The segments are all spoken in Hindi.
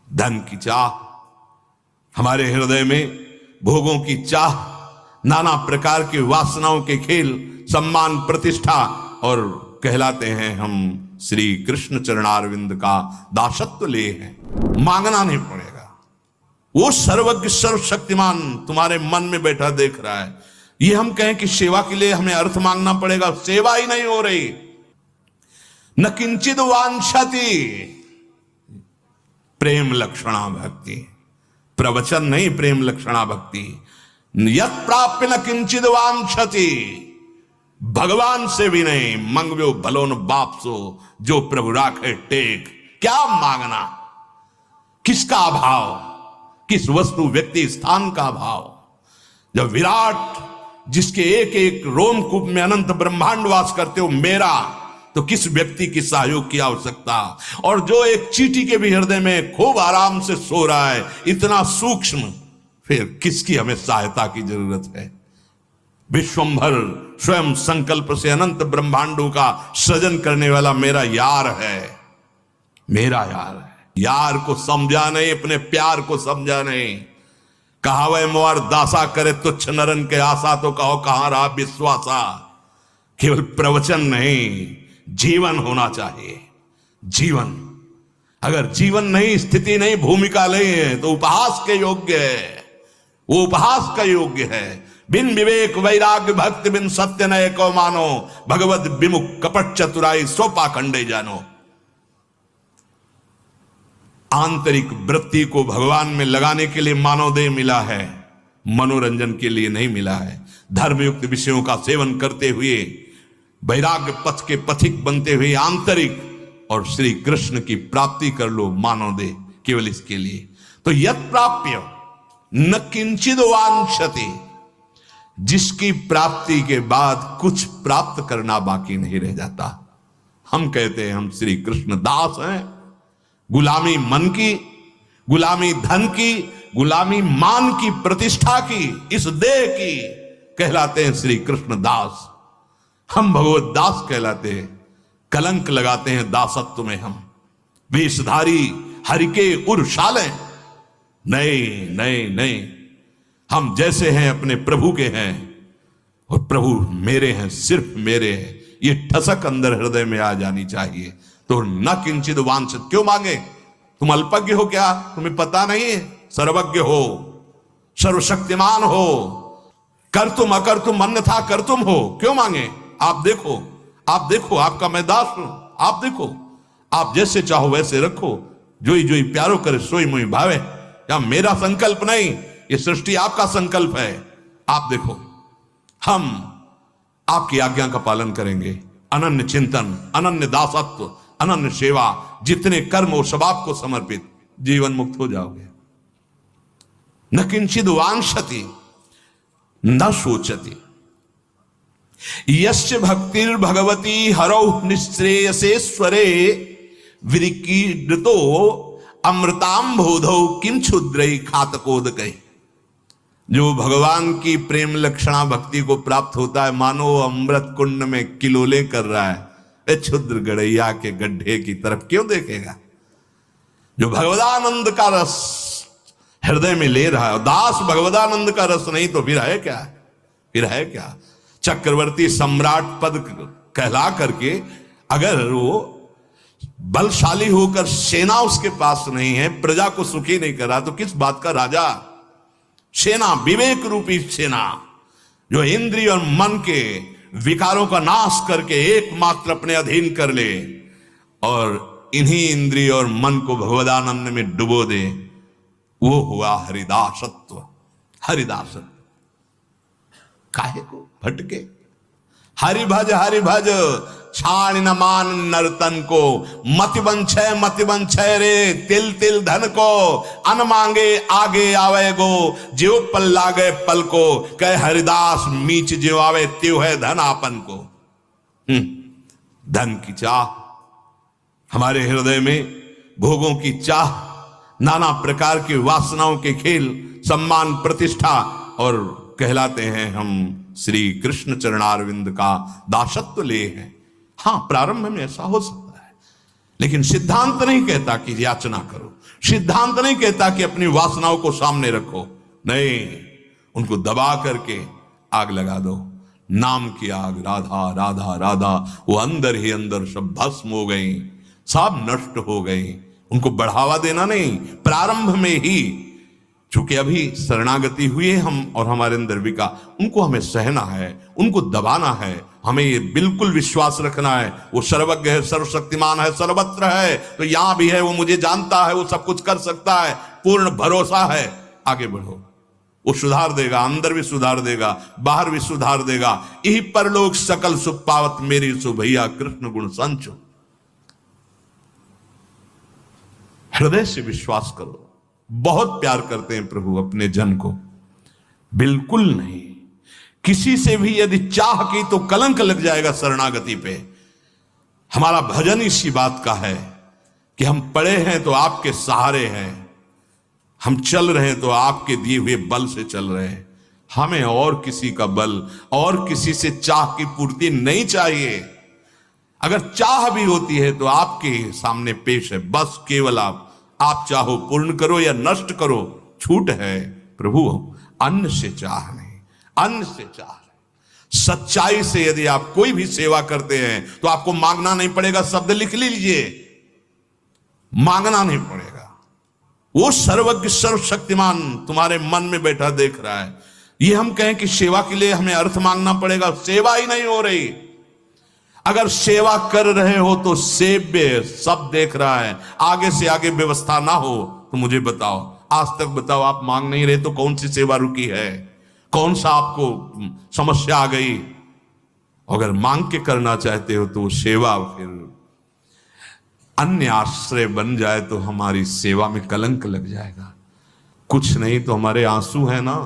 धन की चाह, हमारे हृदय में भोगों की चाह, नाना प्रकार की वासनाओं के खेल, सम्मान प्रतिष्ठा, और कहलाते हैं हम श्री कृष्ण चरणारविंद का दासत्व ले हैं। मांगना नहीं पड़ेगा, वो सर्वज्ञ सर्वशक्तिमान तुम्हारे मन में बैठा देख रहा है। ये हम कहें कि सेवा के लिए हमें अर्थ मांगना पड़ेगा, सेवा ही नहीं हो रही। न किंचित वांछति, प्रेम लक्षणा भक्ति, प्रवचन नहीं, प्रेम लक्षणा भक्ति। यत् प्राप्य न किंचित वांछति, भगवान से भी नहीं। मंगव्यो भलो न बाप सो, जो प्रभु राखे टेक। क्या मांगना, किसका अभाव, किस वस्तु व्यक्ति स्थान का अभाव। जब विराट जिसके एक एक रोमकूप में अनंत ब्रह्मांड वास करते हो मेरा, तो किस व्यक्ति की सहयोग की आवश्यकता। और जो एक चींटी के भी हृदय में खूब आराम से सो रहा है, इतना सूक्ष्म, फिर किसकी हमें सहायता की जरूरत है। विश्वंभर स्वयं संकल्प से अनंत ब्रह्मांडों का सृजन करने वाला मेरा यार है, मेरा यार है। यार को समझा नहीं, अपने प्यार को समझा नहीं। कहावे मोर दासा करे तुच्छ नरन के आशा, तो कहो कहां रहा विश्वासा। केवल प्रवचन नहीं, जीवन होना चाहिए। जीवन, अगर जीवन नहीं, स्थिति नहीं, भूमिका नहीं है, तो उपहास के योग्य है। वो उपहास का योग्य है। बिन विवेक वैराग्य भक्ति बिन सत्य नय को मानो, भगवत विमुख कपट चतुराई सो पाखंडे जानो। आंतरिक वृत्ति को भगवान में लगाने के लिए मानव देह मिला है, मनोरंजन के लिए नहीं मिला है। धर्मयुक्त विषयों का सेवन करते हुए वैराग्य पथ के पथिक बनते हुए आंतरिक और श्री कृष्ण की प्राप्ति कर लो मानव देह, केवल इसके लिए। तो यत् प्राप्य न किंचित वांछति, जिसकी प्राप्ति के बाद कुछ प्राप्त करना बाकी नहीं रह जाता। हम कहते हैं हम श्री कृष्ण दास हैं। गुलामी मन की, गुलामी धन की, गुलामी मान की, प्रतिष्ठा की, इस देह की, कहलाते हैं श्री कृष्ण दास। हम भगवत दास कहलाते हैं। कलंक लगाते हैं दासत्व में हम, वेशधारी हरिके उर्शाले। नहीं नहीं नहीं, हम जैसे हैं अपने प्रभु के हैं, और प्रभु मेरे हैं, सिर्फ मेरे हैं। ये ठसक अंदर हृदय में आ जानी चाहिए। तो न किंचित वांछित, क्यों मांगे? तुम अल्पज्ञ हो क्या? तुम्हें पता नहीं है? सर्वज्ञ हो, सर्वशक्तिमान हो, कर तुम अकर तुम अन्यथा कर तुम हो। क्यों मांगे? आप देखो, आप देखो, आपका मैं दास हूं। आप देखो, आप जैसे चाहो वैसे रखो। जोई जोई प्यारो करे सोई मोई भावे। या मेरा संकल्प नहीं, ये सृष्टि आपका संकल्प है। आप देखो, हम आपकी आज्ञा का पालन करेंगे। अनन्य चिंतन, अनन्य दासत्व, अनन्य सेवा, जितने कर्म हो सब आपको समर्पित, जीवन मुक्त हो जाओगे। न किंचित वांछति न सोचति, यस्य भक्तिर भगवती हरौ निश्रेयसेश्वरे, विरिकीडतो अमृतांबोधौ किम क्षुद्रै खातकोदकै। जो भगवान की प्रेम लक्षणा भक्ति को प्राप्त होता है, मानो अमृत कुंड में किलोले कर रहा है। क्षुद्र गड़ैया के गड्ढे की तरफ क्यों देखेगा? जो भगवदानंद का रस हृदय में ले रहा है, दास भगवदानंद का रस नहीं तो फिर है क्या? फिर है क्या? चक्रवर्ती सम्राट पद कहला करके अगर वो बलशाली होकर सेना उसके पास नहीं है, प्रजा को सुखी नहीं कर रहा, तो किस बात का राजा? सेना, विवेक रूपी सेना, जो इंद्रिय और मन के विकारों का नाश करके एकमात्र अपने अधीन कर ले और इन्हीं इंद्रिय और मन को भगवदानंद में डुबो दे, वो हुआ हरिदासत्व। हरिदासत्व काहे को भटके? हरि भज छाण न मान नर्तन को, मति बंछय रे तिल तिल धन को, अन मांगे आगे आवे गो, जो पल लागे पल को, कह हरिदास मीच जो आवे त्यो है धन आपन को। धन की चाह, हमारे हृदय में भोगों की चाह, नाना प्रकार की वासनाओं के खेल, सम्मान प्रतिष्ठा, और कहलाते हैं हम श्री कृष्ण चरणारविंद का दासत्व ले हैं। हाँ, प्रारंभ में ऐसा हो सकता है, लेकिन सिद्धांत नहीं कहता कि याचना करो। सिद्धांत नहीं कहता कि अपनी वासनाओं को सामने रखो, नहीं, उनको दबा करके आग लगा दो। नाम की आग, राधा राधा राधा, वो अंदर ही अंदर सब भस्म हो गई, सब नष्ट हो गई। उनको बढ़ावा देना नहीं, प्रारंभ में ही, चूंकि अभी शरणागति हुई है हम और हमारे अंदर विकार, उनको हमें सहना है, उनको दबाना है। हमें ये बिल्कुल विश्वास रखना है, वो सर्वज्ञ है, सर्वशक्तिमान है, सर्वत्र है, तो यहां भी है, वो मुझे जानता है, वो सब कुछ कर सकता है, पूर्ण भरोसा है। आगे बढ़ो, वो सुधार देगा, अंदर भी सुधार देगा, बाहर भी सुधार देगा। यही परलोक सकल सुख पावत मेरी सुभैया कृष्ण गुण संचो। हृदय से विश्वास करो, बहुत प्यार करते हैं प्रभु अपने जन को, बिल्कुल नहीं। किसी से भी यदि चाह की तो कलंक लग जाएगा शरणागति पे। हमारा भजन इसी बात का है कि हम पड़े हैं तो आपके सहारे हैं, हम चल रहे हैं तो आपके दिए हुए बल से चल रहे हैं। हमें और किसी का बल और किसी से चाह की पूर्ति नहीं चाहिए। अगर चाह भी होती है तो आपके सामने पेश है, बस केवल आप चाहो पूर्ण करो या नष्ट करो, छूट है। प्रभु अन्न से चाह नहीं, अन्न से चाह नहीं। सच्चाई से यदि आप कोई भी सेवा करते हैं तो आपको मांगना नहीं पड़ेगा, शब्द लिख लीजिए, मांगना नहीं पड़ेगा। वो सर्वज्ञ सर्वशक्तिमान तुम्हारे मन में बैठा देख रहा है। ये हम कहें कि सेवा के लिए हमें अर्थ मांगना पड़ेगा, सेवा ही नहीं हो रही। अगर सेवा कर रहे हो तो सेव्य सब देख रहा है, आगे से आगे व्यवस्था ना हो तो मुझे बताओ, आज तक बताओ, आप मांग नहीं रहे तो कौन सी सेवा रुकी है, कौन सा आपको समस्या आ गई? अगर मांग के करना चाहते हो तो सेवा फिर अन्य आश्रय बन जाए तो हमारी सेवा में कलंक लग जाएगा। कुछ नहीं तो हमारे आंसू है ना,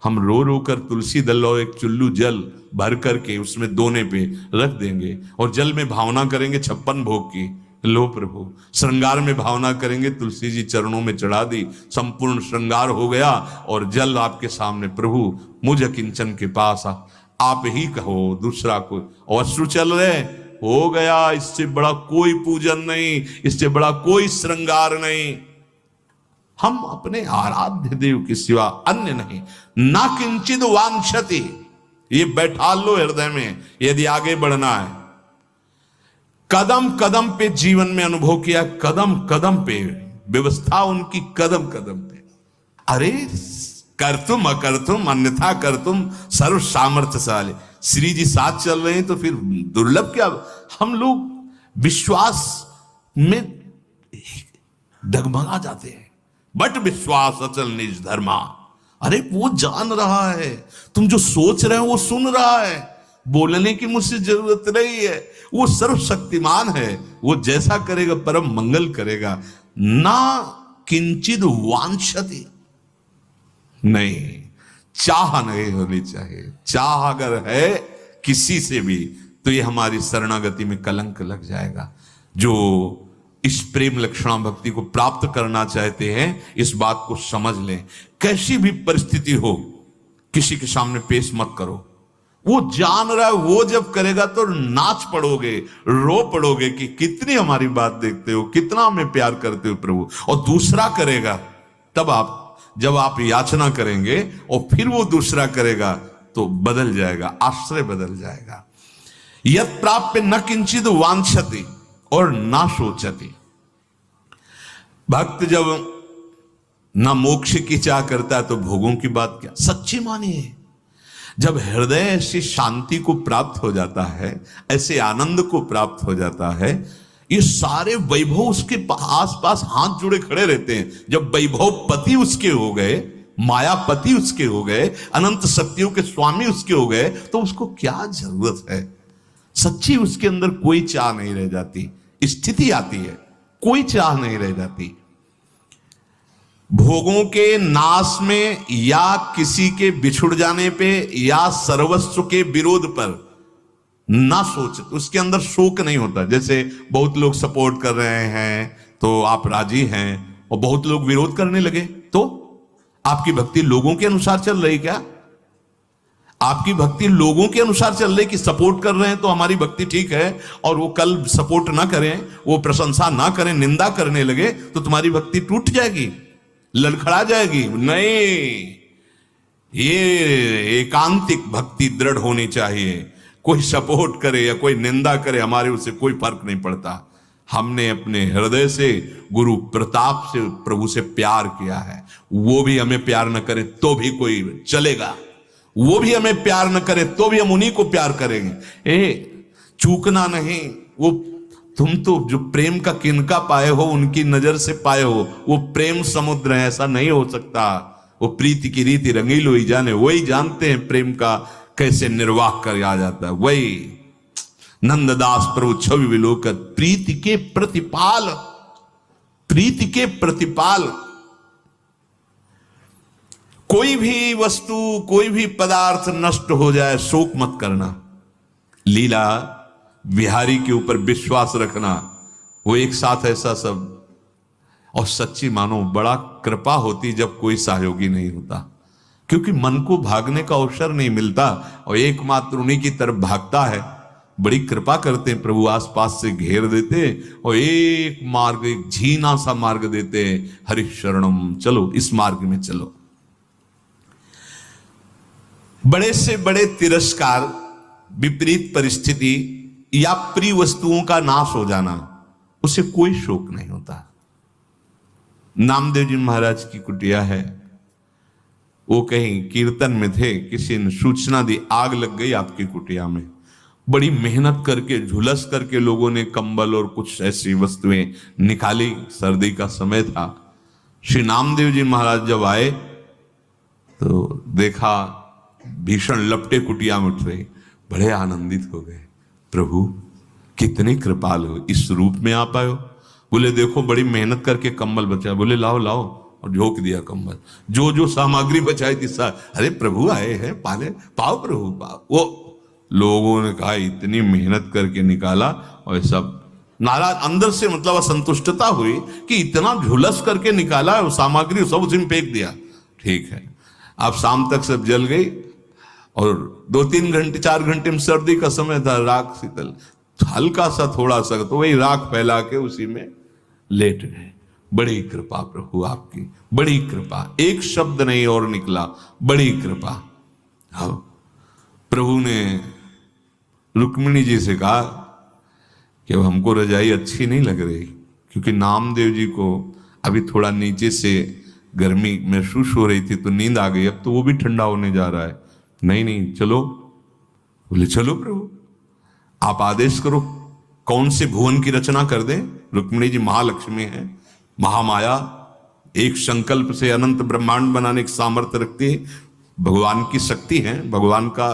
हम रो रो कर तुलसी दल और एक चुल्लू जल भर करके उसमें दोने पे रख देंगे और जल में भावना करेंगे 56 भोग की। लो प्रभु, श्रृंगार में भावना करेंगे, तुलसी जी चरणों में चढ़ा दी, संपूर्ण श्रृंगार हो गया और जल आपके सामने। प्रभु मुझ किंचन के पास आप ही कहो, दूसरा कोई। और अश्रु चल रहे, हो गया, इससे बड़ा कोई पूजन नहीं, इससे बड़ा कोई श्रृंगार नहीं। हम अपने आराध्य देव के सिवा अन्य नहीं। ना किंचित वांछति, ये बैठा लो हृदय में यदि आगे बढ़ना है। कदम कदम पे जीवन में अनुभव किया, कदम कदम पे व्यवस्था उनकी, कदम कदम पे। अरे कर तुम अकर तुम अन्यथा कर तुम सर्व सामर्थ्यशाली। श्री जी साथ चल रहे हैं तो फिर दुर्लभ क्या? हम लोग विश्वास में डगमगा जाते हैं। बट विश्वास अचल निज धर्मा। अरे वो जान रहा है, तुम जो सोच रहे हो वो सुन रहा है, बोलने की मुझसे जरूरत नहीं है। वो सर्वशक्तिमान है, वो जैसा करेगा परम मंगल करेगा। ना किंचित वांछति, नहीं, चाह नहीं होनी चाहिए। चाह अगर है किसी से भी तो ये हमारी शरणागति में कलंक लग जाएगा। जो इस प्रेम लक्षणा भक्ति को प्राप्त करना चाहते हैं, इस बात को समझ लें। कैसी भी परिस्थिति हो, किसी के सामने पेश मत करो। वो जान रहा है, वो जब करेगा तो नाच पड़ोगे, रो पड़ोगे कि कितनी हमारी बात देखते हो, कितना हमें प्यार करते हो प्रभु। और दूसरा करेगा, तब आप जब आप याचना करेंगे और फिर वो दूसरा करेगा तो बदल जाएगा, आश्रय बदल जाएगा। यत् प्राप्य न किंचित वांछति और ना सोचती। भक्त जब ना मोक्ष की चाह करता है तो भोगों की बात क्या। सच्ची मानिए, जब हृदय ऐसी शांति को प्राप्त हो जाता है, ऐसे आनंद को प्राप्त हो जाता है, ये सारे वैभव उसके आसपास हाथ जुड़े खड़े रहते हैं। जब वैभव पति उसके हो गए, मायापति उसके हो गए, अनंत शक्तियों के स्वामी उसके हो गए, तो उसको क्या जरूरत है। सच्ची उसके अंदर कोई चाह नहीं रह जाती। स्थिति आती है, कोई चाह नहीं रह जाती। भोगों के नाश में या किसी के बिछुड़ जाने पे या सर्वस्व के विरोध पर ना सोच, उसके अंदर शोक नहीं होता। जैसे बहुत लोग सपोर्ट कर रहे हैं तो आप राजी हैं, और बहुत लोग विरोध करने लगे तो आपकी भक्ति लोगों के अनुसार चल रही क्या? आपकी भक्ति लोगों के अनुसार चल रही कि सपोर्ट कर रहे हैं तो हमारी भक्ति ठीक है, और वो कल सपोर्ट ना करें, वो प्रशंसा ना करें, निंदा करने लगे तो तुम्हारी भक्ति टूट जाएगी, लड़खड़ा जाएगी। नहीं, ये एकांतिक भक्ति दृढ़ होनी चाहिए। कोई सपोर्ट करे या कोई निंदा करे, हमारे उससे कोई फर्क नहीं पड़ता। हमने अपने हृदय से गुरु प्रताप से प्रभु से प्यार किया है, वो भी हमें प्यार न करे तो भी कोई चलेगा, वो भी हमें प्यार न करे तो भी हम उन्हीं को प्यार करेंगे। चूकना नहीं। वो तुम तो जो प्रेम का किनका पाए हो, उनकी नजर से पाए हो, वो प्रेम समुद्र है, ऐसा नहीं हो सकता। वो प्रीति की रीति रंगीलो ही जाने, वही जानते हैं प्रेम का कैसे निर्वाह कर आ जाता है। वही नंददास प्रभु छवि विलोकत, प्रीति के प्रतिपाल, प्रीति के प्रतिपाल। कोई भी वस्तु, कोई भी पदार्थ नष्ट हो जाए, शोक मत करना। लीला बिहारी के ऊपर विश्वास रखना, वो एक साथ ऐसा सब। और सच्ची मानो बड़ा कृपा होती जब कोई सहयोगी नहीं होता, क्योंकि मन को भागने का अवसर नहीं मिलता और एकमात्र उन्हीं की तरफ भागता है। बड़ी कृपा करते हैं प्रभु, आसपास से घेर देते और एक मार्ग, एक झीना सा मार्ग देते, हरि शरणम, चलो इस मार्ग में चलो। बड़े से बड़े तिरस्कार, विपरीत परिस्थिति या प्रिय वस्तुओं का नाश हो जाना, उसे कोई शोक नहीं होता। नामदेव जी महाराज की कुटिया है, वो कहीं कीर्तन में थे, किसी ने सूचना दी आग लग गई आपकी कुटिया में। बड़ी मेहनत करके, झुलस करके लोगों ने कंबल और कुछ ऐसी वस्तुएं निकाली, सर्दी का समय था। श्री नामदेव जी महाराज जब आए तो देखा भीषण लपटे कुटिया में उठ रहे, बड़े आनंदित हो गए। प्रभु कितने कृपाल हो, इस रूप में आप आए हो। बोले देखो बड़ी मेहनत करके कंबल बचा। बोले लाओ लाओ, और झोंक दिया कंबल। जो जो सामग्री बचाई थी अरे प्रभु आए हैं, पाले पाओ प्रभु पाओ। वो लोगों ने कहा इतनी मेहनत करके निकाला, और सब नाराज अंदर से, मतलब असंतुष्टता हुई कि इतना झुलस करके निकाला, वो सामग्री सब उसी में फेंक दिया। ठीक है, अब शाम तक सब जल गई और 2-3 घंटे 4 घंटे में सर्दी का समय था, राख शीतल, हल्का सा थोड़ा सा तो वही राख फैला के उसी में लेट गए। बड़ी कृपा प्रभु आपकी, बड़ी कृपा, एक शब्द नहीं और निकला, बड़ी कृपा। हाँ, प्रभु ने रुक्मिणी जी से कहा कि अब हमको रजाई अच्छी नहीं लग रही, क्योंकि नामदेव जी को अभी थोड़ा नीचे से गर्मी महसूस हो रही थी तो नींद आ गई, अब तो वो भी ठंडा होने जा रहा है। नहीं नहीं चलो। बोले चलो प्रभु आप आदेश करो, कौन से भुवन की रचना कर दें। रुक्मिणी जी महालक्ष्मी है, महामाया, एक संकल्प से अनंत ब्रह्मांड बनाने की सामर्थ्य रखती है, भगवान की शक्ति है, भगवान का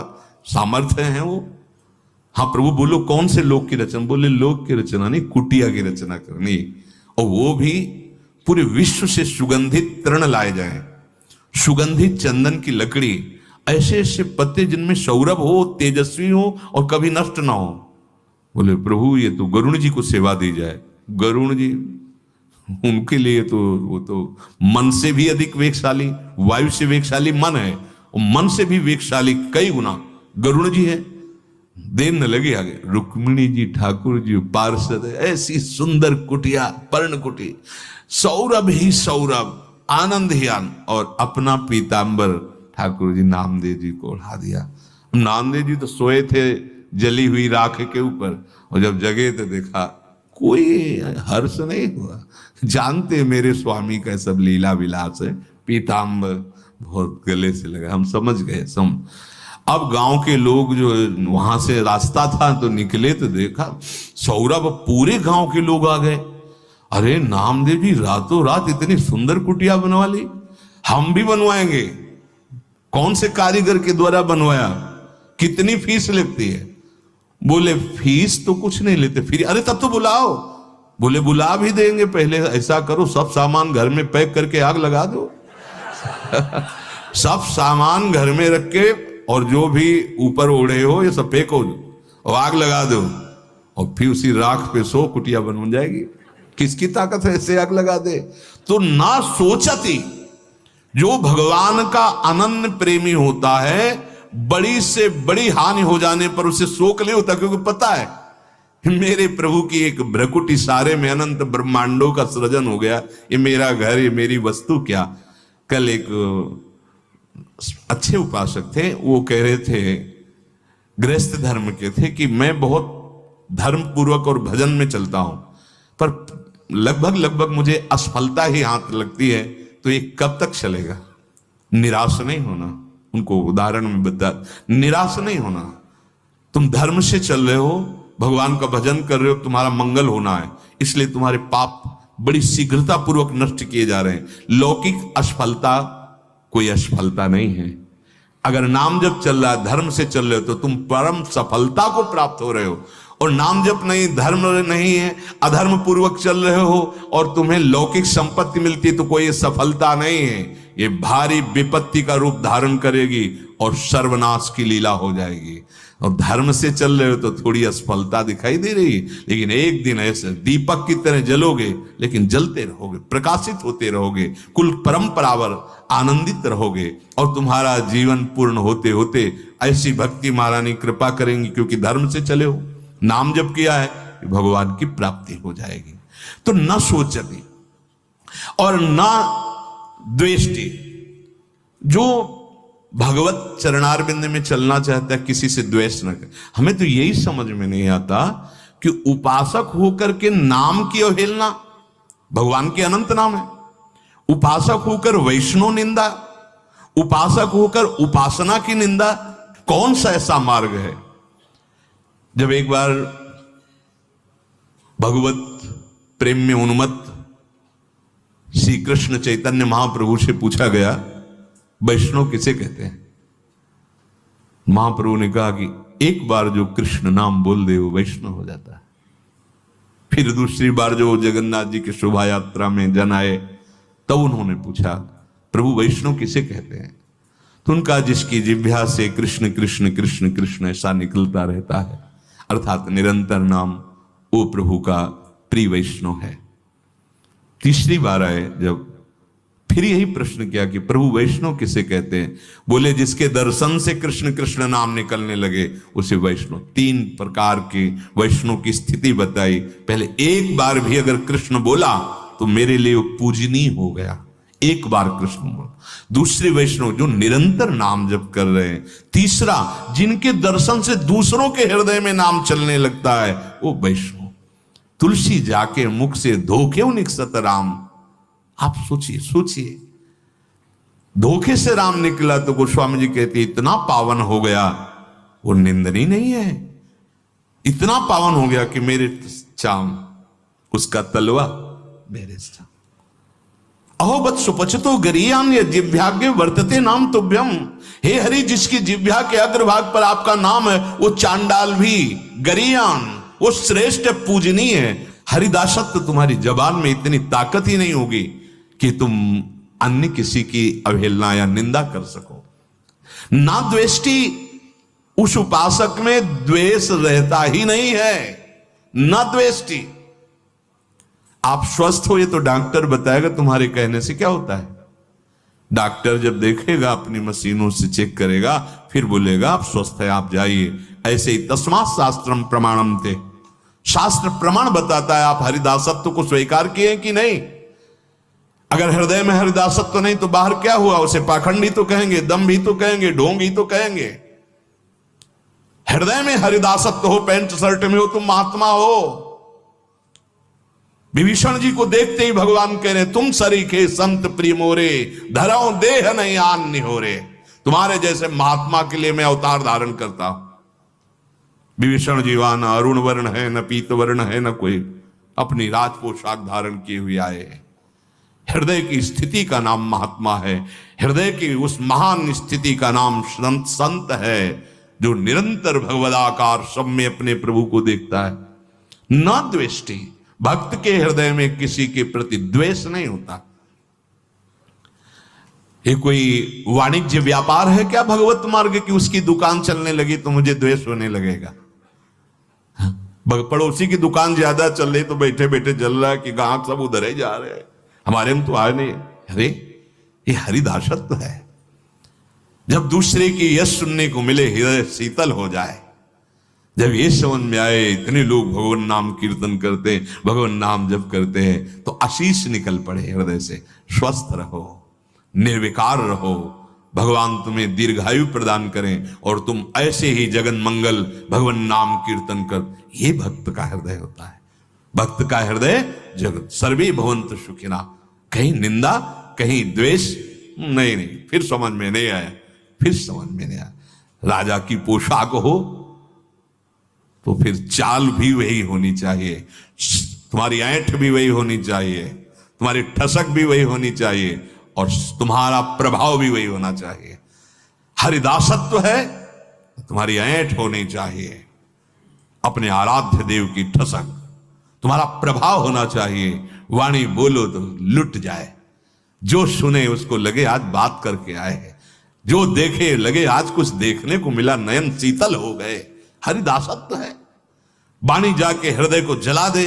सामर्थ्य है वो। हाँ प्रभु बोलो कौन से लोक की रचना। बोले लोक की रचना नहीं, कुटिया की रचना करनी, और वो भी पूरे विश्व से सुगंधित तृण लाए जाए, सुगंधित चंदन की लकड़ी, ऐसे ऐसे पत्ते जिनमें सौरभ हो, तेजस्वी हो और कभी नष्ट ना हो। बोले प्रभु ये तो गरुण जी को सेवा दी जाए। गरुण जी उनके लिए तो वो तो मन से भी अधिक वेगशाली, वायु से वेगशाली मन है, और मन से भी वेगशाली कई गुना गरुण जी है। देर न लगे आगे, रुक्मिणी जी ठाकुर जी पार्षद, ऐसी सुंदर कुटिया, पर्ण कुटी, सौरभ ही सौरभ, आनंद ही आनंद, और अपना पीतांबर ठाकुर जी नामदेव जी को उड़ा दिया। नामदेव जी तो सोए थे जली हुई राख के ऊपर, और जब जगे तो देखा कोई हर्ष नहीं हुआ। जानते मेरे स्वामी का सब लीला विलास है, पीतांबर बहुत गले से लगा, हम समझ गए। अब गांव के लोग जो वहां से रास्ता था तो निकले तो देखा सौरभ, पूरे गांव के लोग आ गए। अरे नामदेव जी रातों रात इतनी सुंदर कुटिया बनवा ली, हम भी बनवाएंगे। कौन से कारीगर के द्वारा बनवाया, कितनी फीस लगती है। बोले फीस तो कुछ नहीं लेते, फिर अरे तब तो बुलाओ। बोले बुला भी देंगे, पहले ऐसा करो सब सामान घर में पैक करके आग लगा दो। सब सामान घर में रख के और जो भी ऊपर ओढ़े हो ये सब फेंको और आग लगा दो, और फिर उसी राख पे सो कुटिया बन जाएगी। किसकी ताकत है ऐसे आग लगा दे। तो ना सोचती, जो भगवान का अनन्य प्रेमी होता है बड़ी से बड़ी हानि हो जाने पर उसे शोक नहीं होता, क्योंकि पता है मेरे प्रभु की एक भ्रकुट इशारे में अनंत ब्रह्मांडों का सृजन हो गया, ये मेरा घर, ये मेरी वस्तु क्या। कल एक अच्छे उपासक थे, वो कह रहे थे, गृहस्थ धर्म के थे, कि मैं बहुत धर्म पूर्वक और भजन में चलता हूं, पर लगभग मुझे असफलता ही हाथ लगती है, तो ये कब तक चलेगा। निराश नहीं होना, उनको उदाहरण में बता, निराश नहीं होना। तुम धर्म से चल रहे हो, भगवान का भजन कर रहे हो, तुम्हारा मंगल होना है, इसलिए तुम्हारे पाप बड़ी शीघ्रता पूर्वक नष्ट किए जा रहे हैं। लौकिक असफलता कोई असफलता नहीं है। अगर नाम जप चल रहा है, धर्म से चल रहे हो, तो तुम परम सफलता को प्राप्त हो रहे हो। और नाम जप नहीं, धर्म नहीं है, अधर्म पूर्वक चल रहे हो और तुम्हें लौकिक संपत्ति मिलती है, तो कोई सफलता नहीं है। ये भारी विपत्ति का रूप धारण करेगी और सर्वनाश की लीला हो जाएगी। और धर्म से चल रहे हो तो थोड़ी असफलता दिखाई दे रही, लेकिन एक दिन ऐसे दीपक की तरह जलोगे, लेकिन जलते रहोगे, प्रकाशित होते रहोगे, कुल परंपरावर आनंदित रहोगे, और तुम्हारा जीवन पूर्ण होते होते ऐसी भक्ति महारानी कृपा करेंगी, क्योंकि धर्म से चले हो, नाम जप किया है, भगवान की प्राप्ति हो जाएगी। तो न सोचती और न द्वेष्टि, जो भगवत चरणारविंद में चलना चाहता है, किसी से द्वेष न करे। हमें तो यही समझ में नहीं आता कि उपासक होकर के नाम की अवहेलना, भगवान के अनंत नाम है, उपासक होकर वैष्णव निंदा, उपासक होकर उपासना की निंदा, कौन सा ऐसा मार्ग है। जब एक बार भगवत प्रेम में उन्मत्त श्री कृष्ण चैतन्य महाप्रभु से पूछा गया, वैष्णव किसे कहते हैं। महाप्रभु ने कहा कि एक बार जो कृष्ण नाम बोल दे वो वैष्णव हो जाता है। फिर दूसरी बार जो जगन्नाथ जी की शोभा यात्रा में जन आए, तब उन्होंने पूछा, प्रभु वैष्णव किसे कहते हैं। तो उनका, जिसकी जिह्वा से कृष्ण कृष्ण कृष्ण कृष्ण ऐसा निकलता रहता है, अर्थात निरंतर नाम, वो प्रभु का प्रिय वैष्णव है। तीसरी बार आए जब, फिर यही प्रश्न किया कि प्रभु वैष्णव किसे कहते हैं। बोले, जिसके दर्शन से कृष्ण कृष्ण नाम निकलने लगे उसे वैष्णव। 3 प्रकार के वैष्णव की स्थिति बताई। पहले एक बार भी अगर कृष्ण बोला तो मेरे लिए वो पूजनीय हो गया, एक बार कृष्ण बोला। दूसरे वैष्णव जो निरंतर नाम जप कर रहे हैं। तीसरा, जिनके दर्शन से दूसरों के हृदय में नाम चलने लगता है, वो वैष्णव। तुलसी जाके मुख से धोखे निकसत राम। आप सोचिए, धोखे से राम निकला तो गोस्वामी जी कहते इतना पावन हो गया, वो निंदनीय नहीं है। इतना पावन हो गया कि मेरे चाम, उसका तलवा मेरे चाम। अहोबत सुपचतो गरियान ये जिह्वाग्य वर्तते नाम तुभ्यम। हे हरि, जिसकी जिह्वा के अग्रभाग पर आपका नाम है, वो चांडाल भी गरियान, वो श्रेष्ठ पूजनीय है। हरिदासत्व तुम्हारी जबान में इतनी ताकत ही नहीं होगी कि तुम अन्य किसी की अवहेलना या निंदा कर सको। ना द्वेष्टि, उस उपासक में द्वेष रहता ही नहीं है। ना द्वेष्टि। आप स्वस्थ हो ये तो डॉक्टर बताएगा, तुम्हारे कहने से क्या होता है। डॉक्टर जब देखेगा, अपनी मशीनों से चेक करेगा, फिर बोलेगा आप स्वस्थ है, आप जाइए। ऐसे ही तस्मात् शास्त्रम प्रमाणम थे, शास्त्र प्रमाण बताता है। आप हरिदासत्व को स्वीकार किए कि नहीं। अगर हृदय में हरिदासत्व नहीं तो बाहर क्या हुआ, उसे पाखंडी तो कहेंगे, दम भी तो कहेंगे, ढोंग ही तो कहेंगे। हृदय में हरिदासत्व हो, पैंट शर्ट में हो, तुम महात्मा हो। विभीषण जी को देखते ही भगवान कह रहे, तुम सरीखे संत प्रिय मोरे, धराओ देह नहीं आन निहोरे। तुम्हारे जैसे महात्मा के लिए मैं अवतार धारण करता हूं। विभीषण जीवा न अरुण वर्ण है, न पीत वर्ण है, न कोई अपनी राज पोशाक धारण किए हुए आए। हृदय की स्थिति का नाम महात्मा है। हृदय की उस महान स्थिति का नाम संत है, जो निरंतर भगवदाकार सब में अपने प्रभु को देखता है। न द्वेष्टि, भक्त के हृदय में किसी के प्रति द्वेष नहीं होता। ये कोई वाणिज्य व्यापार है क्या भगवत मार्ग की, उसकी दुकान चलने लगी तो मुझे द्वेष होने लगेगा। पड़ोसी की दुकान ज्यादा चल रही तो बैठे बैठे जल रहा है कि गांव सब उधर ही जा रहे हैं, हमारे में तो आए नहीं। अरे ये हरिदासत्व है। जब दूसरे की यश सुनने को मिले हृदय शीतल हो जाए। जब ये समझ में आए इतने लोग भगवान नाम कीर्तन करते हैं, भगवान नाम जप करते हैं, तो आशीष निकल पड़े हृदय से। स्वस्थ रहो, निर्विकार रहो, भगवान तुम्हें दीर्घायु प्रदान करें और तुम ऐसे ही जगन मंगल भगवान नाम कीर्तन कर। ये भक्त का हृदय होता है। भक्त का हृदय जगत सर्वे भवन्तु सुखिना। कहीं निंदा, कहीं द्वेष नहीं। फिर समझ में नहीं आया, फिर समझ में नहीं आया। राजा की पोशाक हो तो फिर चाल भी वही होनी चाहिए, तुम्हारी ऐंठ भी वही होनी चाहिए, तुम्हारी ठसक भी वही होनी चाहिए और तुम्हारा प्रभाव भी वही होना चाहिए। हरिदासत्व है, तुम्हारी ऐंठ होनी चाहिए, अपने आराध्य देव की ठसक, तुम्हारा प्रभाव होना चाहिए। वाणी बोलो तो लुट जाए, जो सुने उसको लगे आज बात करके आए हैं, जो देखे लगे आज कुछ देखने को मिला, नयन शीतल हो गए। हरिदासत्व है। वाणी जाके हृदय को जला दे,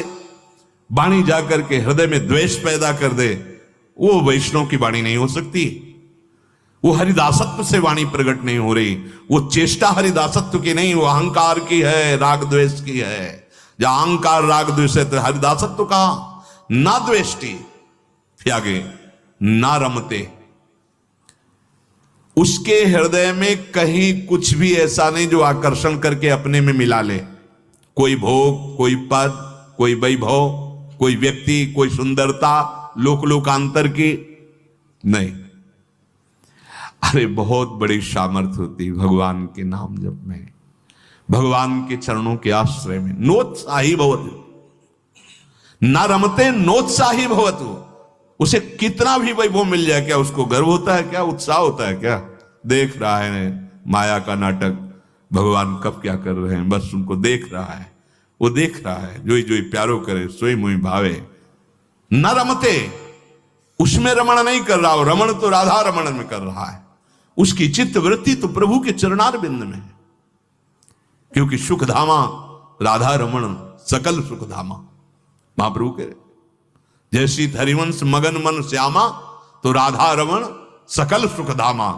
वाणी जाकर के हृदय में द्वेष पैदा कर दे, वो वैष्णव की वाणी नहीं हो सकती। वो हरिदासत्व से वाणी प्रकट नहीं हो रही। वो चेष्टा हरिदासत्व की नहीं, वो अहंकार की है, राग द्वेष की है। जहां अहंकार राग द्वेष है तो हरिदासत्व कहां? ना द्वेष्टि, फिर आगे ना रमते। उसके हृदय में कहीं कुछ भी ऐसा नहीं जो आकर्षण करके अपने में मिला ले। कोई भोग, कोई पद, कोई वैभव, कोई व्यक्ति, कोई सुंदरता, लोकांतर की नहीं। अरे बहुत बड़ी सामर्थ्य होती भगवान के नाम जप में, भगवान के चरणों के आश्रय में। नोत्साही भवतु, न रमते नोत्साही भवतु। उसे कितना भी वैभव मिल जाए, क्या उसको गर्व होता है? क्या उत्साह होता है? क्या देख रहा है माया का नाटक, भगवान कब क्या कर रहे हैं, बस उनको देख रहा है। वो देख रहा है, जोई जोई प्यारो करे सोई मुई भावे। न रमते, उसमें रमण नहीं कर रहा, रमण तो राधा रमण में कर रहा है। उसकी चित्त वृत्ति तो प्रभु के चरणार बिंद में है, क्योंकि सुखधामा राधा रमण सकल सुखधामा। महाप्रभु कह रहे जैसी हरिवंश मगन मन श्यामा, तो राधा रमण सकल सुखधामा।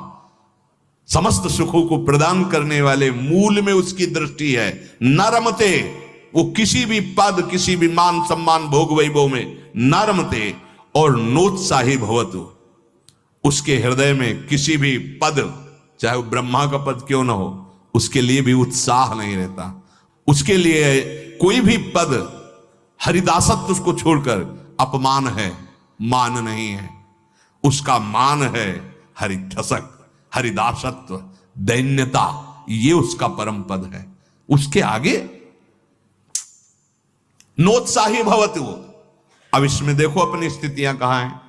समस्त सुखों को प्रदान करने वाले मूल में उसकी दृष्टि है। न रमते, वो किसी भी पद, किसी भी मान सम्मान भोग वैभव में न रमते। और नोत्साही भवतु, उसके हृदय में किसी भी पद, चाहे वो ब्रह्मा का पद क्यों ना हो, उसके लिए भी उत्साह नहीं रहता। उसके लिए कोई भी पद, हरिदासत्व उसको छोड़कर अपमान है, मान नहीं है। उसका मान है हरिठसक, हरिदासत्व, दैन्यता, ये उसका परम पद है। उसके आगे नोत्साही भवतु। अब इसमें देखो अपनी स्थितियां कहां हैं।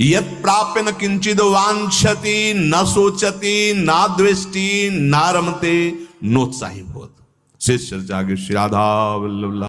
यत् प्राप्य न किंचिद वांछति, न सोचति, न द्वेष्टि, न रमते, नोत्साही भवतु। शेष चर्चा आगे। श्री राधा वल्लभ।